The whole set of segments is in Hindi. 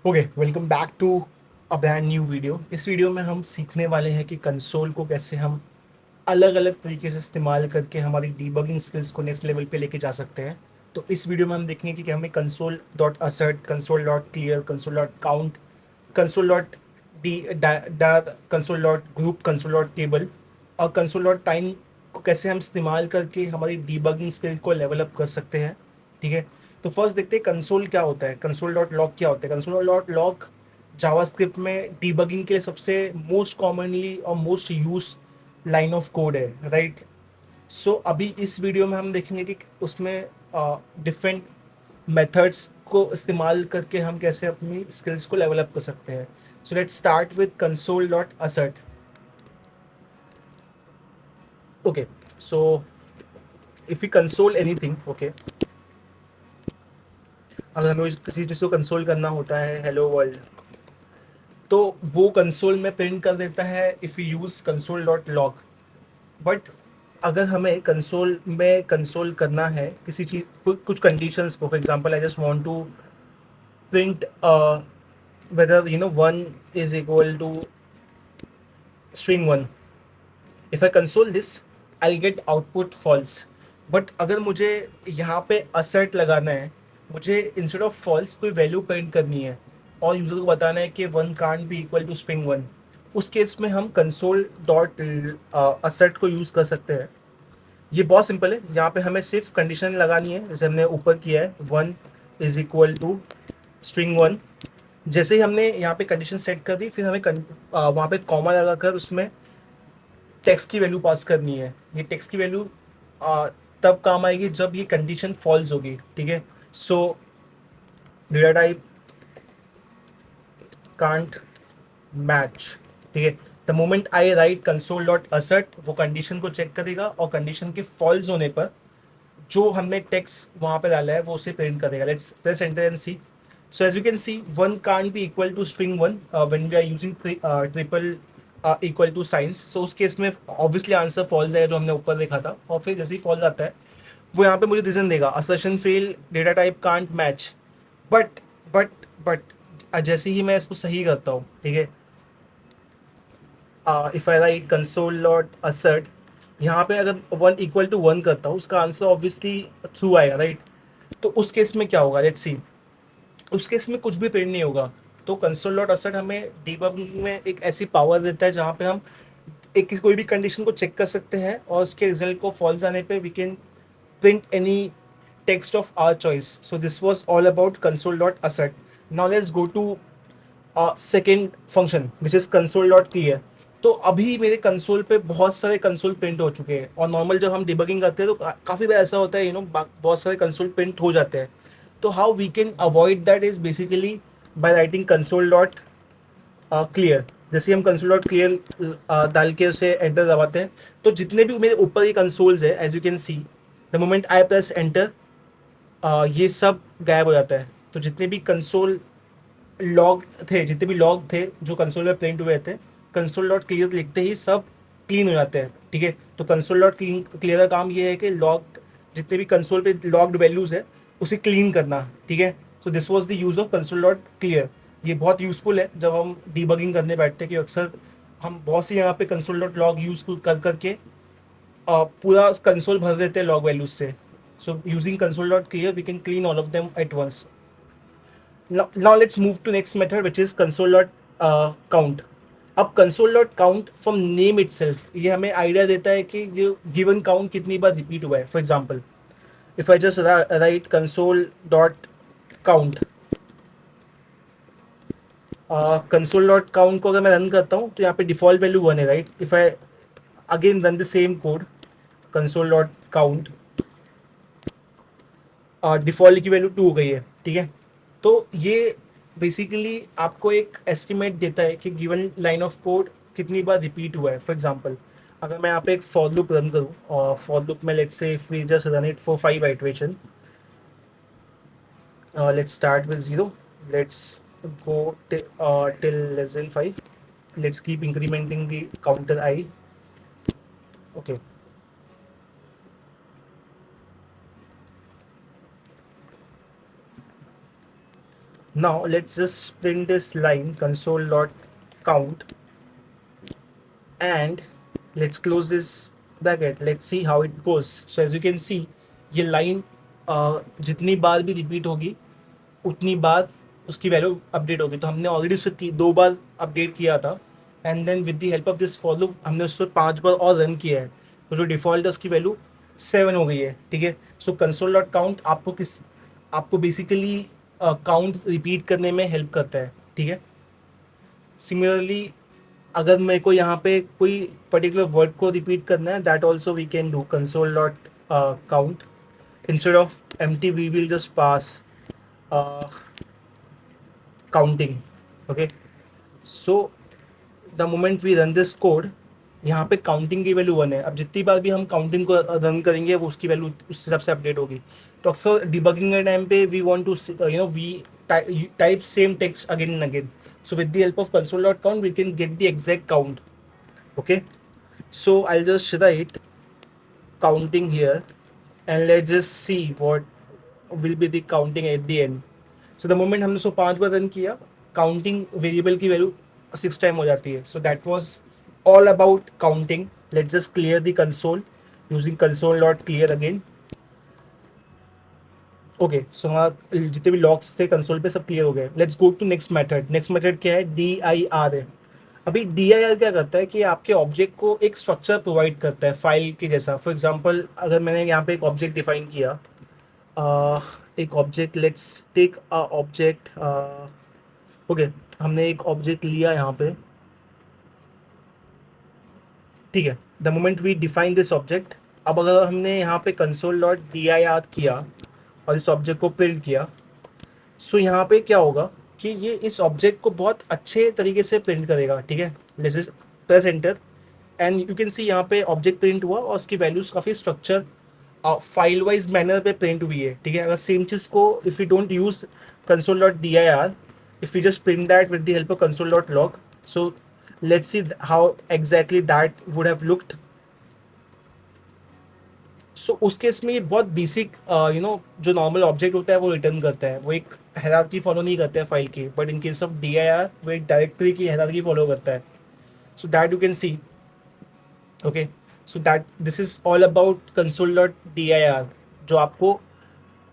Okay, welcome back to a brand new video. इस वीडियो में हम सीखने वाले हैं कि कंसोल को कैसे हम अलग अलग तरीके से इस्तेमाल करके हमारी डीबगिंग स्किल्स को नेक्स्ट लेवल पे लेके जा सकते हैं। तो इस वीडियो में हम देखेंगे कि हमें console dot assert, console dot clear, console dot count, console dot D console dot group, console dot table और कंसोल डॉट टाइम को कैसे हम इस्तेमाल करके हमारी डीबगिंग स्किल्स को लेवल अप कर सकते हैं। ठीक है, तो फर्स्ट देखते हैं कंसोल क्या होता है, कंसोल डॉट लॉग क्या होता है। कंसोल डॉट लॉग जावास्क्रिप्ट में डीबगिंग के लिए सबसे मोस्ट कॉमनली और most use line of code है, राइट। सो अभी इस वीडियो में हम देखेंगे कि उसमें डिफरेंट मेथड्स को इस्तेमाल करके हम कैसे अपनी स्किल्स को लेवल अप कर सकते हैं। So let's start with console dot assert. Okay, so if you console anything, okay, अगर हमें किसी चीज़ को कंसोल करना होता है, हेलो वर्ल्ड, तो वो कंसोल में प्रिंट कर देता है if you use console dot log. But अगर हमें कंसोल में कंसोल करना है किसी चीज़ कुछ कंडीशंस को, for example I just want to print whether one is equal to string one. If I console this, I'll get output false. But अगर मुझे यहाँ पे असर्ट लगाना है, मुझे इंस्टेड ऑफ फॉल्स कोई वैल्यू प्रिंट करनी है और यूज़र को बताना है कि one can't be equal to string one, उस केस में हम कंसोल डॉट असर्ट को यूज़ कर सकते हैं। ये बहुत सिंपल है, यहाँ पे हमें सिर्फ कंडीशन लगानी है जैसे हमने ऊपर किया है, one is equal to string one. जैसे ही हमने यहाँ पे कंडीशन सेट कर दी, फिर हमें वहाँ पे कॉमा लगाकर उसमें टेक्स्ट की वैल्यू पास करनी है। ये टेक्स्ट की वैल्यू तब काम आएगी जब ये कंडीशन फॉल्स होगी। ठीक है, सो डेटा टाइप कांट मैच। ठीक है, the moment I write console dot assert, वो कंडीशन को चेक करेगा और कंडीशन के फॉल्स होने पर जो हमने टेक्स्ट वहाँ पे डाला है वो उसे प्रिंट करेगा। Let's press enter and C. So as you can see, one can't be equal to string one when we are using triple equal to signs. So उस केस में ऑब्वियसली आंसर फॉल्स है जो हमने ऊपर देखा था, और फिर जैसे ही फॉल्स आता है वो यहाँ पे मुझे रीजन देगा, assertion fail, data type can't match. But but but जैसे ही मैं इसको सही करता हूँ, ठीक है, if I write console dot assert, यहाँ पे अगर वन इक्वल टू वन करता हूँ उसका आंसर ऑब्वियसली थ्रू आएगा, राइट। तो उस केस में क्या होगा, लेट्स सी। उस केस में कुछ भी प्रिंट नहीं होगा। तो कंसोल डॉट असर्ट हमें डीबगिंग में एक ऐसी पावर देता है जहाँ पे हम एक कोई भी कंडीशन को चेक कर सकते हैं और उसके रिजल्ट को फॉल्स आने पे we can print any text of our choice. So this was all about console.assert. Now let's go to second function which is console.clear. तो अभी मेरे कंसोल पे बहुत सारे कंसोल प्रिंट हो चुके हैं, और नॉर्मल जब हम डिबगिंग करते हैं तो काफ़ी बार ऐसा होता है, बहुत सारे कंसोल प्रिंट हो जाते हैं। तो how we can avoid that is basically by writing console dot clear. जैसे हम कंसोल डॉट क्लियर डाल के उसे एंटर दबाते हैं, तो जितने भी मेरे ऊपर ये कंसोल्स है, as you can see, the moment I press enter, ये सब गायब हो जाता है। तो जितने भी कंसोल लॉग थे, जितने भी लॉग थे जो कंसोल में प्रिंट हुए थे, कंसोल डॉट क्लियर लिखते ही सब क्लीन हो जाते हैं। ठीक है, तो कंसोल डॉट क्लियर का काम ये है कि लॉग, जितने भी कंसोल पे लॉग्ड वैल्यूज़ है उसे क्लीन करना। ठीक है, so this was the use of console dot clear. ये बहुत यूज़फुल है जब हम डीबगिंग करने बैठते हैं, कि अक्सर हम बहुत सी यहाँ पे कंसोल डॉट लॉग यूज़ कर करके पूरा कंसोल भर देते हैं लॉग वैल्यूज से। So using console dot clear we can clean all of them at once. Now let's move to next method which is console dot count. अब console dot count from name itself ये हमें आइडिया देता है कि जो गिवन काउंट कितनी बार रिपीट हुआ है। For example, if I just right console dot count, console dot count को अगर मैं रन करता हूँ तो यहाँ पे डिफॉल्ट वैल्यू वन है, right. If I again run the same code, console dot count, default की वैल्यू टू हो गई है। ठीक है, तो ये बेसिकली आपको एक एस्टिमेट देता है कि गिवन लाइन ऑफ कोड कितनी बार रिपीट हुआ है। फॉर एग्जांपल, अगर मैं यहाँ पे एक फॉर लूप रन करूँ और फॉर लूप में let's say if we just run it for 5 iteration, let's start with 0, let's go till less than 5, let's keep incrementing the counter I. Okay, Now let's just print this line console dot count, and let's close this bracket. Let's see how it goes. So as you can see, ये line जितनी बार भी रिपीट होगी उतनी बार उसकी वैल्यू अपडेट होगी. तो हमने ऑलरेडी उसे 2 बार अपडेट किया था, and then with the help of this for loop हमने उसको 5 बार और रन किया है. तो जो डिफ़ॉल्ट है उसकी वैल्यू 7 हो गई है. ठीक है. सो कंसोल डॉट काउंट आपको बेसिकली काउंट रिपीट करने में हेल्प करता है. ठीक है. सिमिलरली अगर मेरे को यहाँ पे कोई पर्टिकुलर वर्ड को रिपीट करना है, that also we can do console dot count. Instead of empty we will just pass counting. Okay. So the moment we run this code, यहाँ पे काउंटिंग की वैल्यू 1 है. अब जितनी बार भी हम काउंटिंग को रन करेंगे वो उसकी वैल्यू उस हिसाब से अपडेट होगी. तो अक्सर डिबगिंग के टाइम पे we want to we type same text again and again. So with the help of console.count we can get the exact count. Okay. So I'll just write counting here, and let's just see what will be the counting at the end. So the moment हमने उसको 5 बार रन किया, काउंटिंग वेरिएबल की वैल्यू 6 टाइम हो जाती है. So that was all about counting. Let's just clear the console using console dot clear again. Okay. So हमारा जितने भी लॉक्स थे कंसोल पे सब क्लियर हो गए. Let's go to next method. Next method क्या है? डी आई आर है. अभी डी आई आर क्या करता है कि आपके ऑब्जेक्ट को एक स्ट्रक्चर प्रोवाइड करता है फाइल के जैसा. फॉर एग्जाम्पल अगर मैंने यहाँ पे एक ऑब्जेक्ट डिफाइन किया, एक object, let's take a object. Okay. हमने एक ऑब्जेक्ट लिया यहाँ पे. ठीक है. The moment we define this object, अब अगर हमने यहाँ पे console dot D I R किया और इस ऑब्जेक्ट को प्रिंट किया, सो यहाँ पे क्या होगा कि ये इस ऑब्जेक्ट को बहुत अच्छे तरीके से प्रिंट करेगा. ठीक है. Let's just press enter, and you can see यहाँ पे ऑब्जेक्ट प्रिंट हुआ और उसकी वैल्यूज काफ़ी स्ट्रक्चर फाइल वाइज मैनर पे प्रिंट हुई है. ठीक है. अगर सेम चीज़ को if you don't use console dot D I are, if we just print that with the help of console.log, so let's see how exactly that would have looked. So उस केस में ये बहुत बेसिक जो नॉर्मल ऑब्जेक्ट होता है वो रिटर्न करता है. वो एक हायरार्की फॉलो नहीं करता है फाइल की, but in case of D I are वो एक डायरेक्टरी की हायरार्की फॉलो करता है. So that you can see. Okay. So that this is all about console dot D I are, जो आपको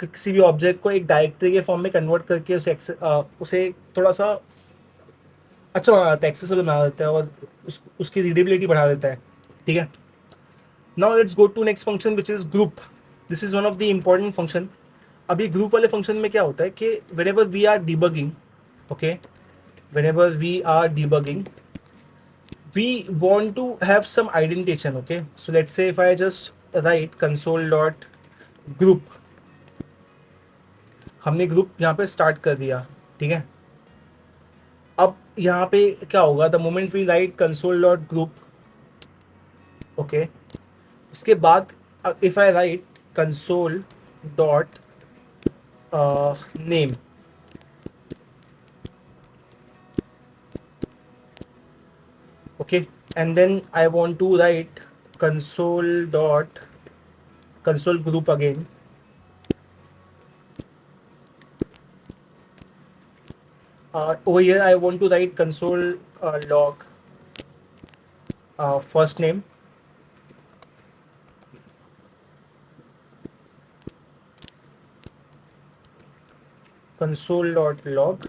किसी भी ऑब्जेक्ट को एक डायरेक्टरी के फॉर्म में कन्वर्ट करके उसे थोड़ा सा अच्छा बना देता है, एक्सेसिबल बना देता है, और उसकी रीडेबिलिटी बढ़ा देता है. ठीक है. Now let's go to next function which is group. This is one of the important function. अभी ग्रुप वाले फंक्शन में क्या होता है कि whenever we are debugging, okay, whenever we are debugging we want to have some indentation. Okay. So let's say if I just write console dot group, हमने ग्रुप यहाँ पे स्टार्ट कर दिया. ठीक है. अब यहाँ पे क्या होगा? The moment we write console dot group, okay, इसके बाद if I write console dot name, okay, and then I want to write console dot console group again. Over here I want to write console log first name, console dot log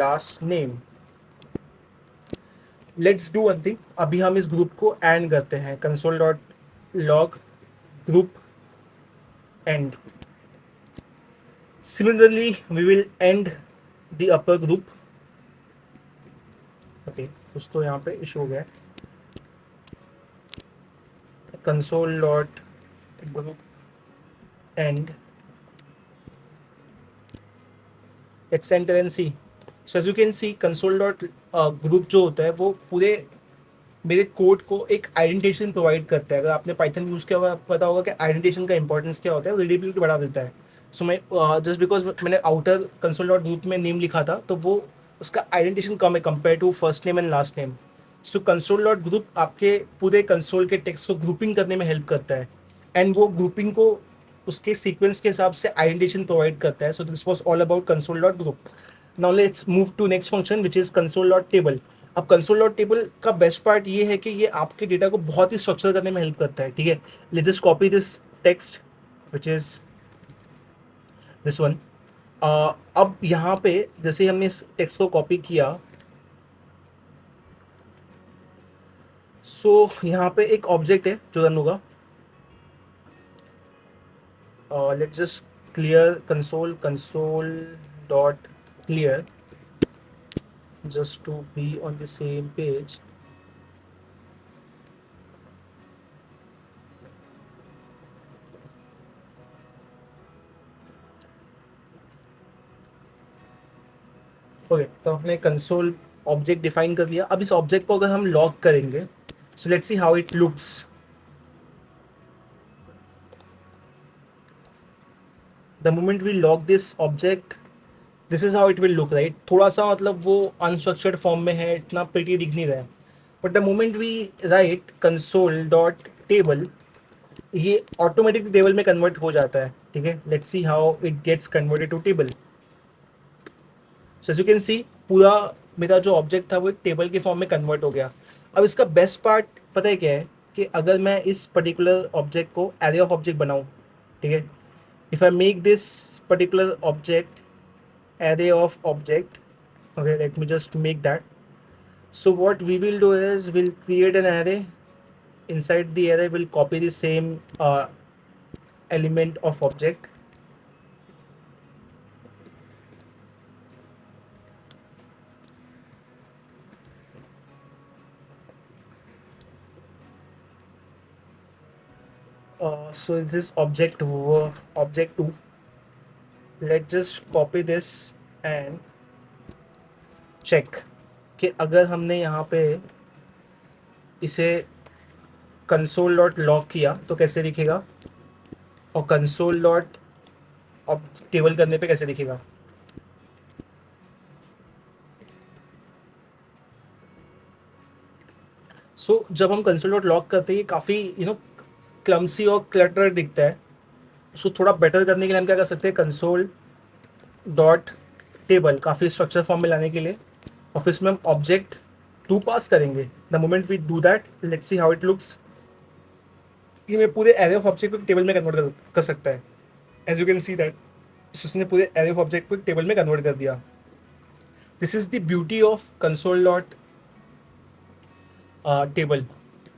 last name. Let's do one thing. अभी हम इस ग्रुप को एंड करते हैं. console dot log group end. Similarly we will end the upper group. Okay, कुछ तो यहाँ पे इशू हो गया. console dot group end. Let's enter and see. So as you can see console dot group जो होता है वो पूरे मेरे कोड को एक आइडेंटिफिकेशन प्रोवाइड करता है. अगर आपने पाइथन यूज़ किया हुआ पता होगा कि आइडेंटिफिकेशन का इंपॉर्टेंस क्या होता है. वो रीडेबिलिटी बढ़ा देता है. सो मैं जस्ट बिकॉज मैंने आउटर कंसोल डॉट ग्रुप में नेम लिखा था तो वो उसका आइडेंटिफिकेशन कम है compare to first name and last name. So console dot group आपके पूरे कंसोल के टेक्स्ट को ग्रुपिंग करने में हेल्प करता है, एंड वो ग्रुपिंग को उसके सीक्वेंस के हिसाब से आइडेंटिफिकेशन प्रोवाइड करता है. So this was all about console dot group. Now let's move to next function which is console dot table. अब कंसोल डॉट टेबल का बेस्ट पार्ट ये है कि ये आपके डेटा को बहुत ही स्ट्रक्चर करने में हेल्प करता है. ठीक है, let's just copy this text which is this one. अब यहाँ पे जैसे हमने इस टेक्स्ट को कॉपी किया, सो यहाँ पे एक ऑब्जेक्ट है जो रन होगा. Let's just clear console dot clear just to be on the same page. Okay, तो हमने कंसोल ऑब्जेक्ट डिफाइन कर लिया. अब इस ऑब्जेक्ट को अगर हम लॉग करेंगे, so let's see how it looks. The moment we log this object, this is how it will look, right. थोड़ा सा मतलब वो अनस्ट्रक्चर्ड फॉर्म में है, इतना प्रिटी दिख नहीं रहा है. But the moment we write console dot table, ये ऑटोमेटिकली टेबल में कन्वर्ट हो जाता है. ठीक है, let's see how it gets converted to table. So as you can see, पूरा मेरा जो ऑब्जेक्ट था वो एक टेबल के फॉर्म में कन्वर्ट हो गया. अब इसका बेस्ट पार्ट पता है क्या है, कि अगर मैं इस पर्टिकुलर ऑब्जेक्ट को एरे ऑफ ऑब्जेक्ट बनाऊँ, ठीक है, if I make this particular object array of object, okay, let me just make that. So what we will do is we'll create an array. Inside the array we'll copy the same element of object. So this is object 2. Let's just copy this and check कि अगर हमने यहाँ पे इसे कंसोल डॉट लॉग किया तो कैसे दिखेगा, और कंसोल डॉट टेबल करने पे कैसे दिखेगा. सो जब हम कंसोल डॉट लॉग करते हैं, ये काफ़ी क्लम्सी और क्लटर दिखता है. सो थोड़ा बेटर करने के लिए हम क्या कर सकते हैं, कंसोल डॉट टेबल काफ़ी स्ट्रक्चर फॉर्म में लाने के लिए, और फिर इसमें हम ऑब्जेक्ट 2 पास करेंगे. The moment we do that, let's see how it looks. ये मैं पूरे एरे ऑफ ऑब्जेक्ट को टेबल में कन्वर्ट कर सकता है. As you can see that उसने पूरे एरे ऑफ ऑब्जेक्ट को टेबल में कन्वर्ट कर दिया. This is the beauty of console dot table.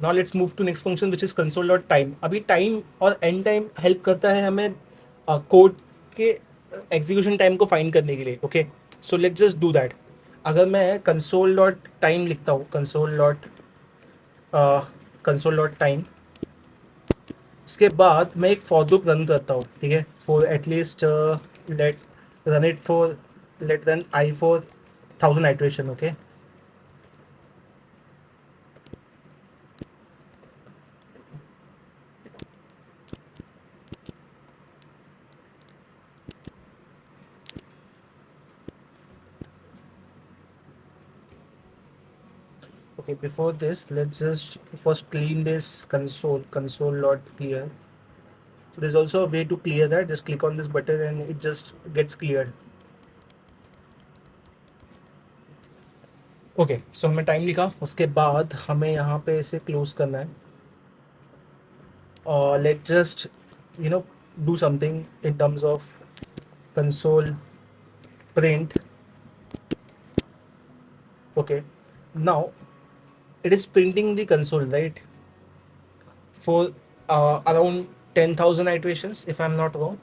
Now let's move to next function which is console dot time. अभी टाइम और एंड टाइम हेल्प करता है हमें कोड के एग्जीक्यूशन टाइम को फाइंड करने के लिए. Okay, so let's just do that. अगर मैं कंसोल डॉट टाइम लिखता हूँ, कंसोल डॉट टाइम, इसके बाद मैं एक फॉर लूप रन करता हूँ. ठीक है, for at least let run it for let run I for 1000 iteration. Okay, okay, before this let's just first clean this console dot clear. So there's also a way to clear that. Just click on this button and it just gets cleared. Okay, so हमने टाइम लिखा, उसके बाद हमें यहाँ पे इसे क्लोज करना है. और let just do something in terms of console print. Okay, now it is printing the console, right, for around 10,000 iterations if I'm not wrong.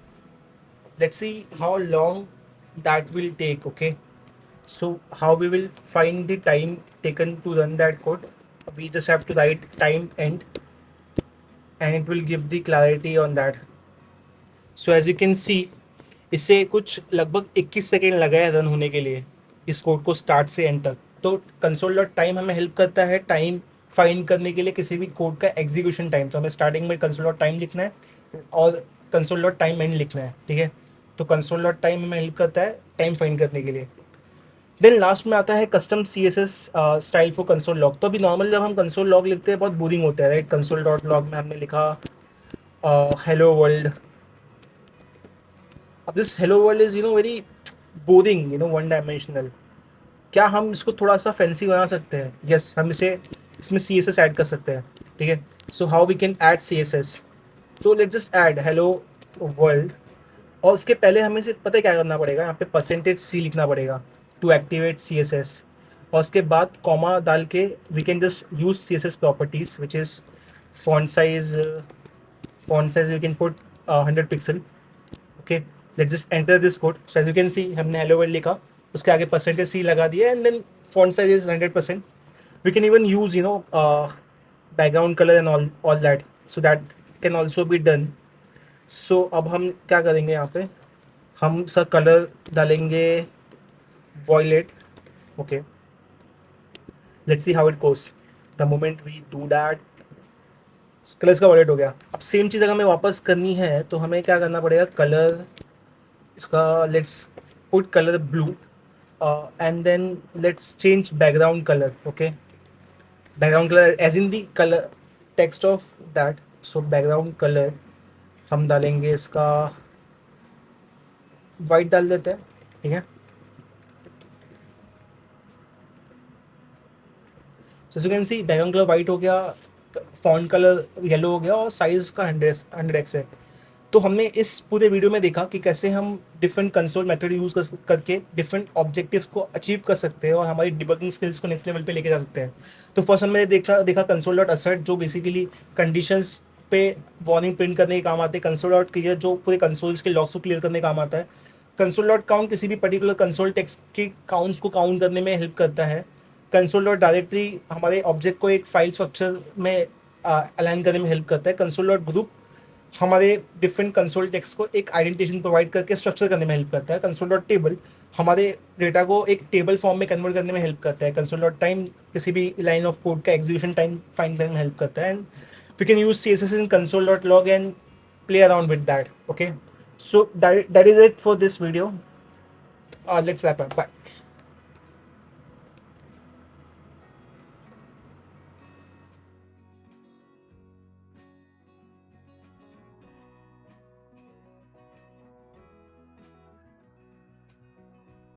Let's see how long that will take. Okay, so how we will find the time taken to run that code? We just have to write time end and it will give the clarity on that. So as you can see, इसे कुछ लगभग 21 सेकेंड लगा है रन होने के लिए, इस कोड को स्टार्ट से एंड तक. तो कंसोल डॉट टाइम हमें हेल्प करता है टाइम फाइंड करने के लिए, किसी भी कोड का एग्जीक्यूशन टाइम. तो हमें स्टार्टिंग में कंसोल डॉट टाइम लिखना है और कंसोल डॉट टाइम एंड लिखना है. ठीक है, तो कंसोल डॉट टाइम हमें हेल्प करता है टाइम फाइंड करने के लिए. देन लास्ट में आता है custom CSS style for console log. तो अभी नॉर्मल जब हम कंसोल लॉग लिखते हैं बहुत बोरिंग होता है, राइट. कंसोल डॉट लॉग में हमने लिखा हेलो वर्ल्ड अब this hello world is very boring, one dimensional. क्या हम इसको थोड़ा सा फैंसी बना सकते हैं? यस, हम इसे इसमें सी एस एस ऐड कर सकते हैं, ठीक है। So how we can add C S S? तो let just add hello world, और उसके पहले हमें सिर्फ पता है क्या करना पड़ेगा, यहाँ पे परसेंटेज सी लिखना पड़ेगा to activate C S S, और उसके बाद कॉमा डाल के we can just use C S S properties which is font size uh, font size we can put 100 pixel. Okay, let's just enter this code. So as you can see हमने hello world लिखा, उसके आगे परसेंटेज सी लगा दिया, and then font size is 100%. We can even use background color and all that, so that can also be done. So अब हम क्या करेंगे, यहाँ पे हम सर कलर डालेंगे violet. Okay, let's see how it goes. The moment we do that, colours का वॉलेट हो गया। अब सेम चीज़ अगर हमें वापस करनी है तो हमें क्या करना पड़ेगा, कलर इसका let's put colour blue, and then let's change background colour. Okay, background colour as in the colour text of that. So background colour हम डालेंगे इसका वाइट डाल देते हैं, ठीक है। सो यू कैन सी बैकग्राउंड कलर वाइट हो गया, फॉन्ट कलर येलो हो गया, और साइज़ का 100x है। तो हमने इस पूरे वीडियो में देखा कि कैसे हम डिफरेंट कंसोल मेथड यूज़ करके डिफरेंट ऑब्जेक्टिव्स को अचीव कर सकते हैं और हमारी डिबगिंग स्किल्स को नेक्स्ट लेवल पे लेके जा सकते हैं। तो फर्स्ट हमने देखा कंसोल डॉट असर्ट, जो बेसिकली कंडीशंस पे वार्निंग प्रिंट करने के काम आते हैं। कंसोल डॉट क्लियर जो पूरे कंसोल्स के लॉग्स को क्लियर करने का काम आता है। कंसोल डॉट काउंट किसी भी पर्टिकुलर कंसोल टेक्स्ट के काउंट्स को काउंट करने में हेल्प करता है। कंसोल डॉट डायरेक्टरी हमारे ऑब्जेक्ट को एक फाइल स्ट्रक्चर में अलाइन करने में हेल्प करता है। कंसोल डॉट ग्रुप हमारे डिफरेंट कंसोल टेक्स्ट को एक आइडेंटिफिकेशन प्रोवाइड करके स्ट्रक्चर करने में हेल्प करता है। कंसोल डॉट टेबल हमारे डेटा को एक टेबल फॉर्म में कन्वर्ट करने में हेल्प करता है। कंसोल डॉट टाइम किसी भी लाइन ऑफ कोड का एग्जीक्यूशन टाइम फाइंड करने में हेल्प करता है। And we can use C S S in console dot log and play around with that. Okay, so that is it for this video. Let's wrap up, bye.